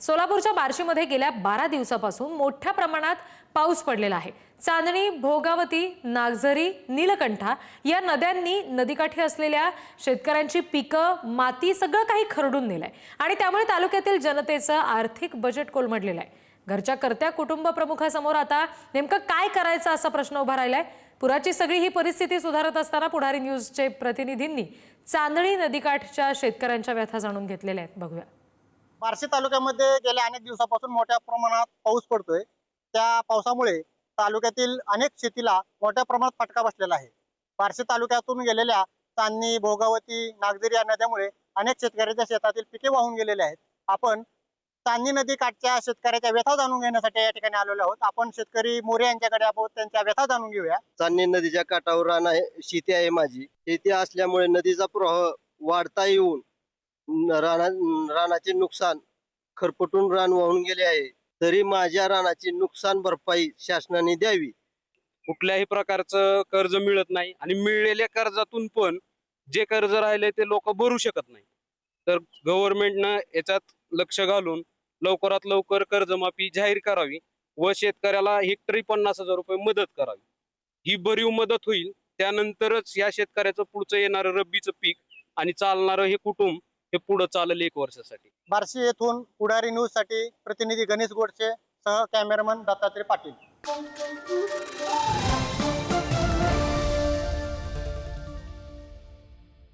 सोलापूरच्या बार्शीमध्ये गेल्या 12 दिवसापासून मोठ्या प्रमाणात पाऊस पडलेला आहे। चांदणी, भोगावती, नागझरी, नीलकंठा या नद्यांनी नदीकाठी असलेल्या शेतकऱ्यांची पिकं, माती सगळं काही खरडून नेलंय आणि त्यामुळे तालुक्यातील जनतेचं आर्थिक बजेट कोलमडलेलं आहे। घरच्या कर्त्या कुटुंब प्रमुखासमोर आता नेमकं काय करायचं असा प्रश्न उभा राहिलाय। पुराची सगळी ही परिस्थिती सुधारत असताना पुढारी न्यूजचे प्रतिनिधींनी चांदणी नदीकाठच्या शेतकऱ्यांच्या व्यथा जाणून घेतलेल्या आहेत। बघूया। बार्शी तालुक्यामध्ये गेल्या अनेक दिवसापासून मोठ्या प्रमाणात पाऊस पडतोय। त्या पावसामुळे तालुक्यातील अनेक शेतीला मोठ्या प्रमाणात फटका बसलेला आहे। बार्शी तालुक्यातून गेलेल्या चांदणी, भोगावती, नागझरी या नद्यामुळे अनेक शेतकऱ्यांच्या शेतातील पिके वाहून गेलेले आहेत। आपण चांदणी नदी काठच्या शेतकऱ्याच्या व्यथा जाणून घेण्यासाठी या ठिकाणी आलेलो आहोत। आपण शेतकरी मोरे यांच्याकडे आहोत, त्यांच्या व्यथा जाणून घेऊया। चांदणी नदीच्या काठावर शेती आहे माझी। शेती असल्यामुळे नदीचा प्रवाह वाढता येऊन रानाचे नुकसान, खरपटून रान वाहून गेले आहे। तरी माझ्या रानाची नुकसान भरपाई शासनाने द्यावी। कुठल्याही प्रकारचं कर्ज मिळत नाही आणि मिळलेल्या कर्जातून पण जे कर्ज राहिले ते लोक भरू शकत नाही। तर गव्हर्नमेंटनं याच्यात लक्ष घालून लवकरात लवकर कर्जमाफी जाहीर करावी व शेतकऱ्याला हेक्टरी 50,000 रुपये मदत करावी। ही भरीव मदत होईल, त्यानंतरच या शेतकऱ्याचं पुढचं येणारं रब्बीचं पीक आणि चालणारं हे कुटुंब हे पुढे चालेल 1 वर्षासाठी। बार्शी येथून पुढारी न्यूज साठी प्रतिनिधी गणेश गोडसे सह कॅमेरामन दत्तात्रय पाटील।